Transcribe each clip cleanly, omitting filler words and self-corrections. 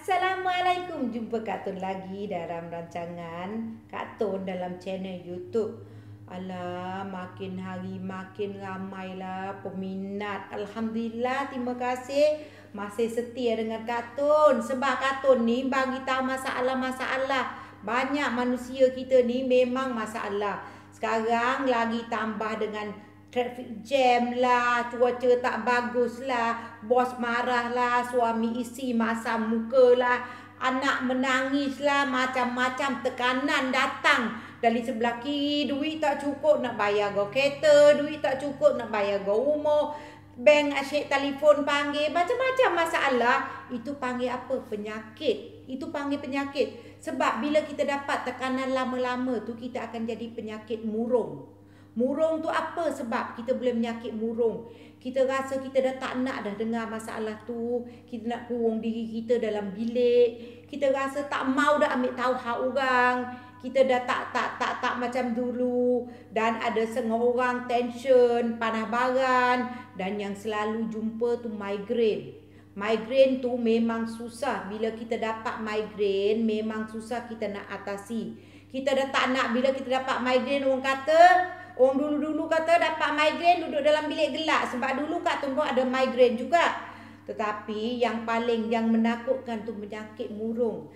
Assalamualaikum, jumpa Kak Tun lagi dalam rancangan Kak Tun dalam channel YouTube. Alah, makin hari makin ramailah peminat. Alhamdulillah, terima kasih masih setia dengan Kak Tun. Sebab Kak Tun ni bagi tahu masalah-masalah. Banyak manusia kita ni memang masalah. Sekarang lagi tambah dengan traffic jam lah, cuaca tak bagus lah, bos marah lah, suami isteri masam muka lah, anak menangis lah, macam-macam tekanan datang dari sebelah kiri. Duit tak cukup nak bayar go kereta, duit tak cukup nak bayar go rumah, bank asyik telefon panggil, macam-macam masalah. Itu panggil apa? Penyakit. Itu panggil penyakit. Sebab bila kita dapat tekanan lama-lama tu, kita akan jadi penyakit murung. Murung tu apa sebab kita boleh menyakit murung? Kita rasa kita dah tak nak dah dengar masalah tu. Kita nak kurung diri kita dalam bilik. Kita rasa tak mau dah ambil tahu hak orang. Kita dah tak macam dulu. Dan ada setengah orang tension, panah baran. Dan yang selalu jumpa tu migraine. Migraine tu memang susah. Bila kita dapat migraine, memang susah kita nak atasi. Kita dah tak nak bila kita dapat migraine, orang kata, orang dulu-dulu kata dapat migraine duduk dalam bilik gelap. Sebab dulu Kak Tun pun ada migraine juga. Tetapi yang menakutkan tu penyakit murung.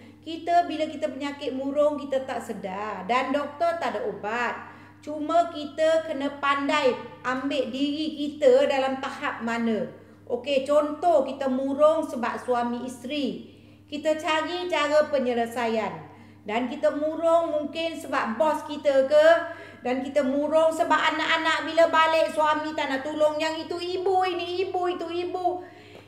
Bila kita penyakit murung, kita tak sedar. Dan doktor tak ada ubat. Cuma kita kena pandai ambil diri kita dalam tahap mana. Okey, contoh kita murung sebab suami isteri. Kita cari cara penyelesaian. Dan kita murung mungkin sebab bos kita ke. Dan kita murung sebab anak-anak bila balik suami tak nak tolong. Yang itu ibu, ini ibu, itu ibu.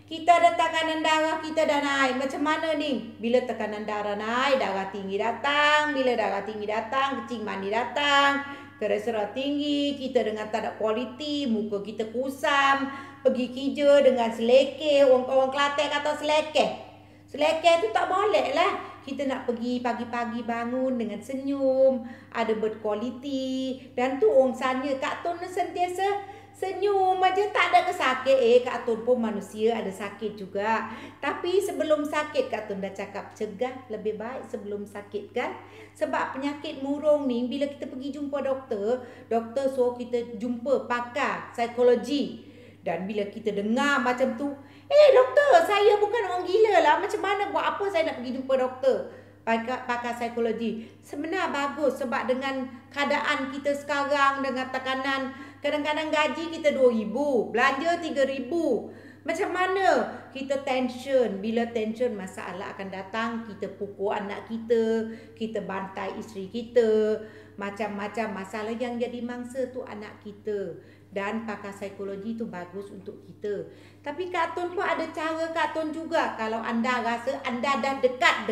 Kita ada tekanan darah, kita dah naik. Macam mana ni? Bila tekanan darah naik, darah tinggi datang. Bila darah tinggi datang, kencing mani datang. Kolesterol tinggi, kita dengan tak ada kualiti, muka kita kusam. Pergi kerja dengan selekeh. Orang Kelantan kata selekeh. Selekeh tu tak boleh lah. Kita nak pergi pagi-pagi bangun dengan senyum, ada berkualiti. Dan tu orang sana Kak Tun sentiasa senyum aja, tak ada kesakit. Kak Tun pun manusia, ada sakit juga. Tapi sebelum sakit Kak Tun dah cakap cegah lebih baik sebelum sakit kan. Sebab penyakit murung ni bila kita pergi jumpa doktor, doktor suruh kita jumpa pakar psikologi. Dan bila kita dengar macam tu, doktor, saya bukan orang gila lah. Macam mana buat apa saya nak pergi jumpa doktor? Pakar psikologi. Sebenarnya bagus sebab dengan keadaan kita sekarang, dengan tekanan, kadang-kadang gaji kita 2,000, belanja 3,000. Macam mana? Kita tension. Bila tension, masalah akan datang. Kita pukul anak kita bantai isteri kita. Macam-macam masalah yang jadi mangsa tu anak kita. Dan pakar psikologi tu bagus untuk kita. Tapi Kak Tun pun ada cara Kak Tun juga. Kalau anda rasa anda dah dekat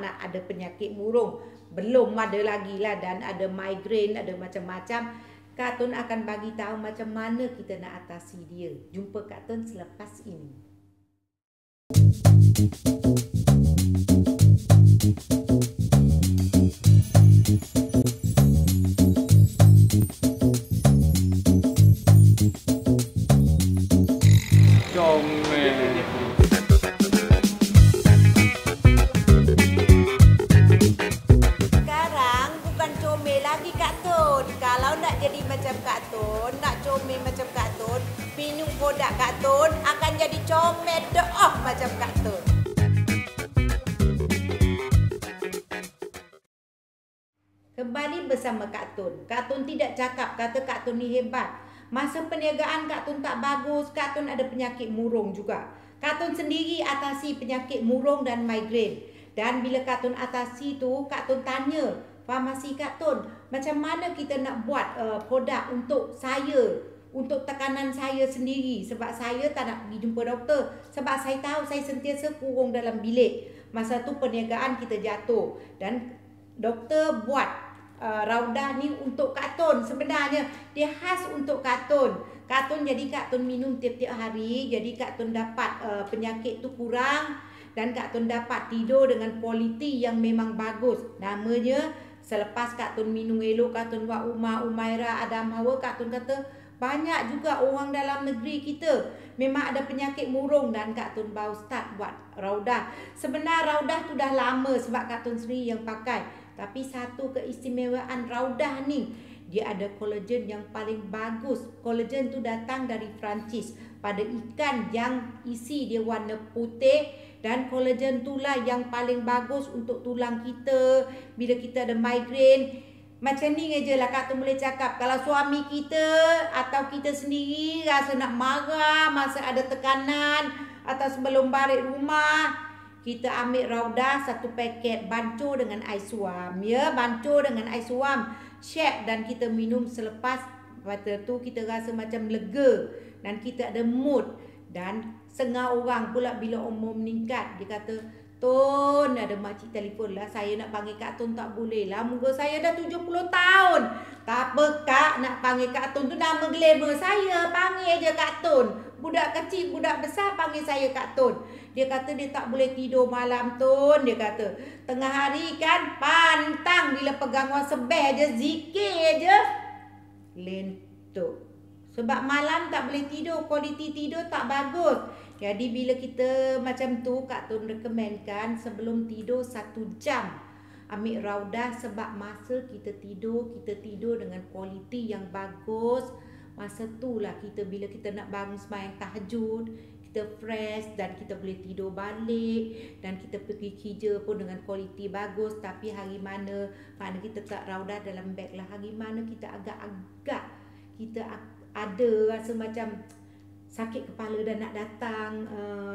nak ada penyakit murung, belum ada lagi lah, dan ada migraine, ada macam-macam, Kak Tun akan bagi tahu macam mana kita nak atasi dia. Jumpa Kak Tun selepas ini. Sekarang bukan comel lagi Kak Tun. Kalau nak jadi macam Kak Tun, nak comel macam Kak Tun, minum produk Kak Tun akan jadi comel macam Kak Tun. Kembali bersama Kak Tun. Kak Tun tidak cakap kata Kak Tun ni hebat. Masa perniagaan Kak Tun tak bagus, Kak Tun ada penyakit murung juga. Kak Tun sendiri atasi penyakit murung dan migraine. Dan bila Kak Tun atasi tu, Kak Tun tanya farmasi Kak Tun, macam mana kita nak buat produk untuk saya, untuk tekanan saya sendiri. Sebab saya tak nak pergi jumpa doktor. Sebab saya tahu saya sentiasa kurung dalam bilik. Masa tu perniagaan kita jatuh. Dan doktor buat raudah ni untuk Kak Tun. Sebenarnya dia khas untuk Kak Tun. Kak Tun jadi Kak Tun minum tiap-tiap hari. Jadi Kak Tun dapat penyakit tu kurang. Dan Kak Tun dapat tidur dengan kualiti yang memang bagus. Namanya selepas Kak Tun minum elok, Kak Tun buat Umairah, Adam Hawa, Kak Tun kata banyak juga orang dalam negeri kita memang ada penyakit murung dan Kak Tun bau start buat Raudah. Sebenarnya Raudah tu dah lama sebab Kak Tun sendiri yang pakai. Tapi satu keistimewaan Raudah ni, dia ada kolagen yang paling bagus. Kolagen tu datang dari Perancis pada ikan yang isi dia warna putih, dan kolagen itulah yang paling bagus untuk tulang kita bila kita ada migrain. Macam ni je lah Kak Tun boleh cakap. Kalau suami kita atau kita sendiri rasa nak marah, masa ada tekanan atau sebelum balik rumah, kita ambil Raudah satu paket, bancur dengan air suam. Ya, bancur dengan air suam. Shake dan kita minum selepas pada tu kita rasa macam lega dan kita ada mood. Dan setengah orang pula bila umur meningkat, dia kata, Tun, ada makcik telefon lah, saya nak panggil Kak Tun tak boleh lah, muka saya dah 70 tahun. Tak apa Kak, nak panggil Kak Tun tu nama glamour saya, panggil je Kak Tun. Budak kecil, budak besar panggil saya Kak Tun. Dia kata dia tak boleh tidur malam Tun, dia kata. Tengah hari kan pantang bila pegang wang sebeh je, zikir je, lentuk. Sebab malam tak boleh tidur, kualiti tidur tak bagus. Jadi bila kita macam tu, Kak Tun rekomenkan sebelum tidur 1 jam ambil Raudah, sebab masa kita tidur dengan kualiti yang bagus. Masa tu lah kita bila kita nak bangun sembahyang tahajud, kita fresh dan kita boleh tidur balik, dan kita pergi kerja pun dengan kualiti bagus. Tapi hari mana kita tak Raudah dalam beg lah, hari mana kita agak-agak kita ada rasa macam sakit kepala dan nak datang,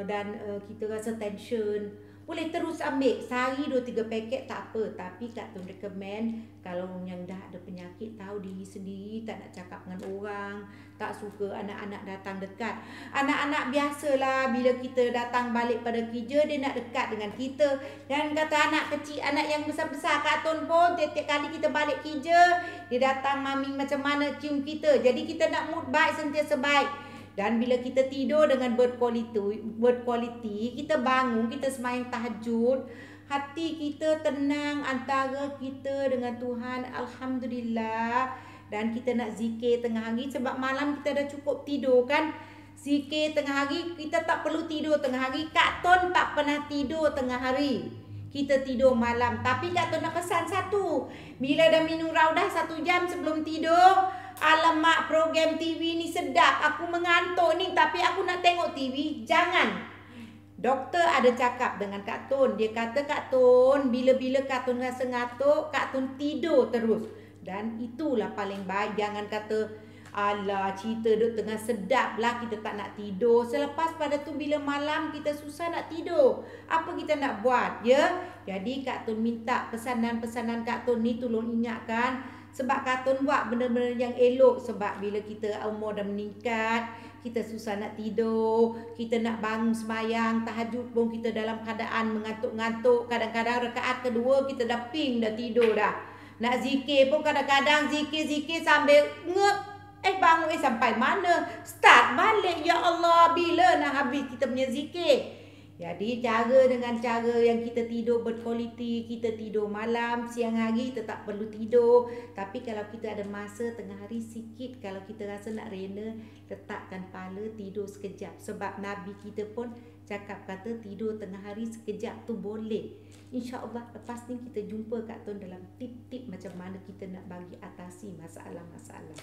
dan kita rasa tension, boleh terus ambil sehari 2-3 paket tak apa. Tapi Kak Tun recommend kalau yang dah ada penyakit, tahu diri sendiri, tak nak cakap dengan orang, tak suka anak-anak datang dekat. Anak-anak biasalah bila kita datang balik pada kerja, dia nak dekat dengan kita. Dan kata anak kecil, anak yang besar-besar, Kak Tun pun tiap-tiap kali kita balik kerja, dia datang mami macam mana cium kita. Jadi kita nak mood baik, sentiasa baik. Dan bila kita tidur dengan berkualiti, kita bangun, kita sembahyang tahajud, hati kita tenang antara kita dengan Tuhan, alhamdulillah. Dan kita nak zikir tengah hari, sebab malam kita dah cukup tidur kan. Zikir tengah hari, kita tak perlu tidur tengah hari. Kak Tun tak pernah tidur tengah hari, kita tidur malam. Tapi Kak Tun nak pesan satu, bila dah minum Raudah 1 jam sebelum tidur, alamak program TV ni sedap, aku mengantuk ni tapi aku nak tengok TV. Jangan. Doktor ada cakap dengan Kak Tun, dia kata Kak Tun, bila-bila Kak Tun rasa ngantuk, Kak Tun tidur terus. Dan itulah paling baik. Jangan kata alah cerita duk tengah sedap lah kita tak nak tidur, selepas pada tu bila malam kita susah nak tidur, apa kita nak buat ya. Jadi Kak Tun minta pesanan-pesanan Kak Tun ni tolong ingatkan, sebab Kak Tun buat benda-benda yang elok. Sebab bila kita umur dah meningkat, kita susah nak tidur, kita nak bangun sembahyang tahajud pun kita dalam keadaan mengantuk-ngantuk. Kadang-kadang rakaat kedua kita dah ping, dah tidur dah. Nak zikir pun kadang-kadang zikir-zikir sambil ngep, bangun sampai mana? Start balik, ya Allah, bila nak habis kita punya zikir? Jadi dengan cara yang kita tidur berkualiti, kita tidur malam, siang hari kita tak perlu tidur. Tapi kalau kita ada masa tengah hari sikit, kalau kita rasa nak rena, letakkan pala tidur sekejap. Sebab Nabi kita pun cakap kata tidur tengah hari sekejap tu boleh. InsyaAllah lepas ni kita jumpa Kak Tun dalam tip-tip macam mana kita nak bagi atasi masalah-masalah.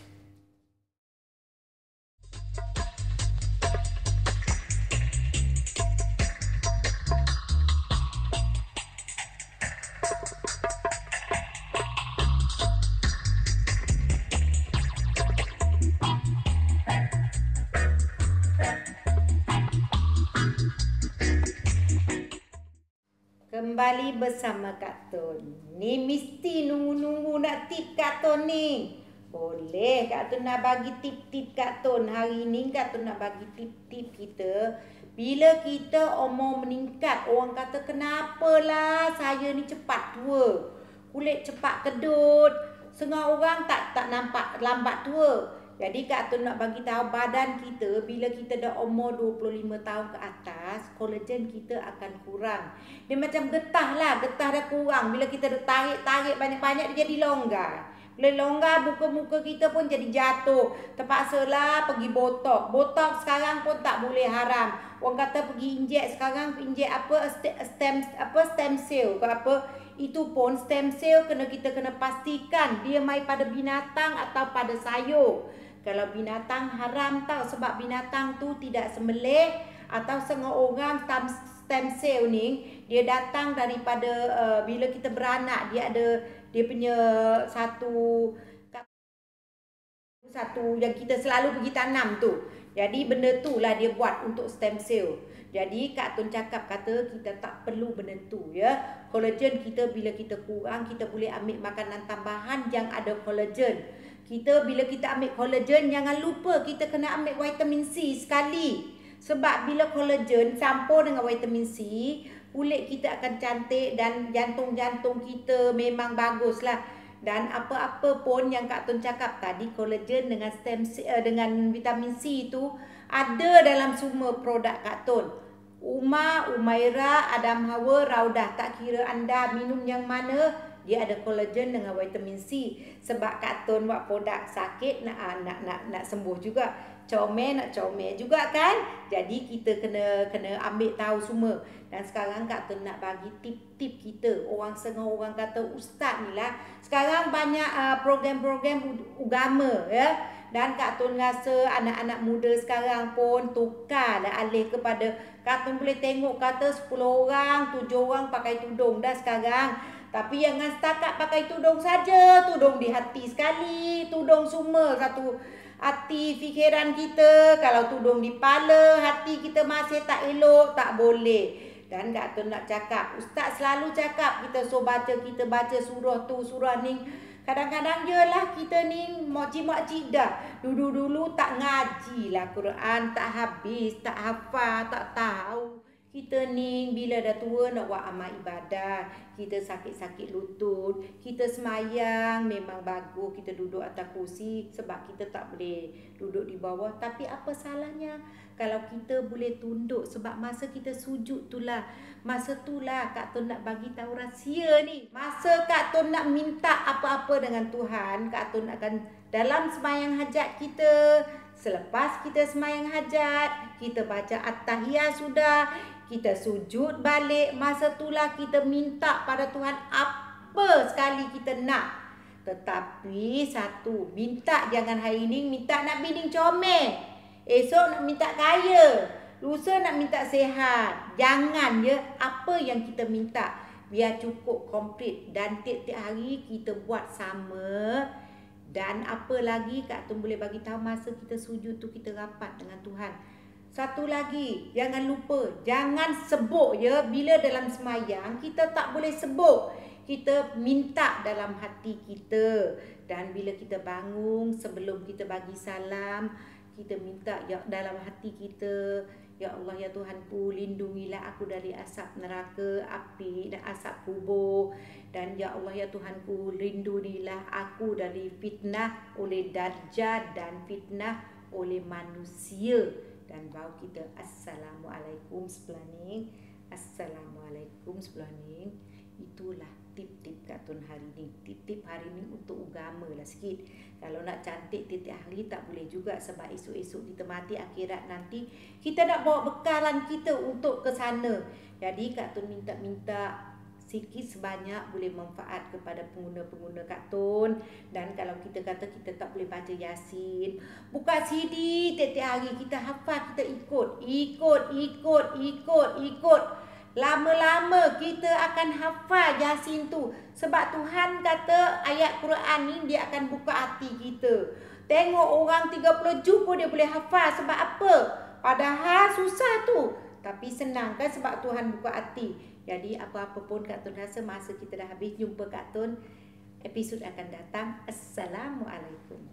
Kembali bersama Kak Tun. Ni mesti nunggu-nunggu nak tip Kak Tun ni. Boleh Kak Tun nak bagi tip-tip Kak Tun. Hari ni Kak Tun nak bagi tip-tip kita. Bila kita umur meningkat, orang kata kenapalah saya ni cepat tua, kulit cepat kedut. Setengah orang tak nampak lambat tua. Jadi Kak Tun nak bagi tahu badan kita bila kita dah umur 25 tahun ke atas, kolagen kita akan kurang. Dia macam getah lah, getah dah kurang. Bila kita dah tarik banyak-banyak dia jadi longgar. Boleh longgar muka-muka kita pun jadi jatuh. Terpaksalah pergi botok. Botok sekarang pun tak boleh, haram. Orang kata pergi injek sekarang, injek stem cell ke apa. Itu pun stem cell kita kena pastikan dia mai pada binatang atau pada sayur. Kalau binatang haram tau, sebab binatang tu tidak sembelih atau setengah orang stem cell ni dia datang daripada bila kita beranak, dia ada dia punya satu yang kita selalu pergi tanam tu. Jadi benda tu lah dia buat untuk stem cell. Jadi Kak Tun cakap kata kita tak perlu benda tu ya. Collagen kita bila kita kurang, kita boleh ambil makanan tambahan yang ada collagen. Bila kita ambil collagen, jangan lupa kita kena ambil vitamin C sekali. Sebab bila collagen campur dengan vitamin C, kulit kita akan cantik dan jantung-jantung kita memang baguslah. Dan apa-apa pun yang Kak Tun cakap tadi, collagen dengan dengan vitamin C tu ada dalam semua produk Kak Tun. Uma, Umaira, Adam Hawa, Raudah, tak kira anda minum yang mana, dia ada collagen dengan vitamin C. Sebab Kak Tun buat produk sakit nak sembuh juga. Comel nak comel juga kan. Jadi kita kena ambil tahu semua. Dan sekarang Kak Tun nak bagi tip-tip kita. Setengah orang kata ustaz ni lah. Sekarang banyak program-program agama ya. Dan Kak Tun rasa anak-anak muda sekarang pun tukar dah alih kepada, Kak Tun boleh tengok kata 10 orang, 7 orang pakai tudung dah sekarang. Tapi jangan setakat pakai tudung saja, tudung di hati sekali, tudung semua satu hati fikiran kita. Kalau tudung di kepala, hati kita masih tak elok, tak boleh. Dan Kak Tun nak cakap, ustaz selalu cakap kita kita baca surah tu, surah ni. Kadang-kadang je lah kita ni makcik-makcik dah. Dulu-dulu tak ngaji lah Quran, tak habis, tak hafal, tak tahu. Kita ni bila dah tua nak buat amal ibadah, kita sakit-sakit lutut, kita semayang memang bagus kita duduk atas kursi sebab kita tak boleh duduk di bawah. Tapi apa salahnya kalau kita boleh tunduk, sebab masa kita sujud itulah, masa itulah Kak Tun nak bagi tahu rahsia ni. Masa Kak Tun nak minta apa-apa dengan Tuhan, Kak Tun akan dalam semayang hajat kita, selepas kita semayang hajat, kita baca at-tahiyat sudah, kita sujud balik, masa itulah kita minta pada Tuhan apa sekali kita nak. Tetapi satu, minta jangan hari ini minta nak bini comel, esok nak minta kaya, lusa nak minta sehat. Jangan ya, apa yang kita minta biar cukup komplit dan tiap-tiap hari kita buat sama. Dan apa lagi Kak Tun boleh bagi tahu, masa kita sujud tu kita rapat dengan Tuhan. Satu lagi, jangan lupa, jangan sebut ya. Bila dalam semayang, kita tak boleh sebut. Kita minta dalam hati kita. Dan bila kita bangun, sebelum kita bagi salam, kita minta ya dalam hati kita, ya Allah ya Tuhanku, lindungilah aku dari asap neraka, api dan asap kubur. Dan ya Allah ya Tuhanku, lindungilah aku dari fitnah oleh dajjal dan fitnah oleh manusia. Dan baru kita Assalamualaikum sebelah ni. Assalamualaikum sebelah ni. Itulah tip-tip Kak Tun hari ni. Tip-tip hari ni untuk agama lah sikit. Kalau nak cantik tiap hari tak boleh juga, sebab esok-esok kita mati akhirat nanti kita nak bawa bekalan kita untuk ke sana. Jadi Kak Tun minta sikit sebanyak boleh manfaat kepada pengguna-pengguna Kak Tun. Dan kalau kita kata kita tak boleh baca Yasin, buka CD tiap-tiap hari kita hafal, kita ikut. Lama-lama kita akan hafal Yasin tu. Sebab Tuhan kata ayat Quran ni dia akan buka hati kita. Tengok orang 30 juz pun dia boleh hafal. Sebab apa? Padahal susah tu, tapi senang kan sebab Tuhan buka hati. Jadi apa-apa pun Kak Tun rasa masa kita dah habis. Jumpa Kak Tun episod akan datang. Assalamualaikum.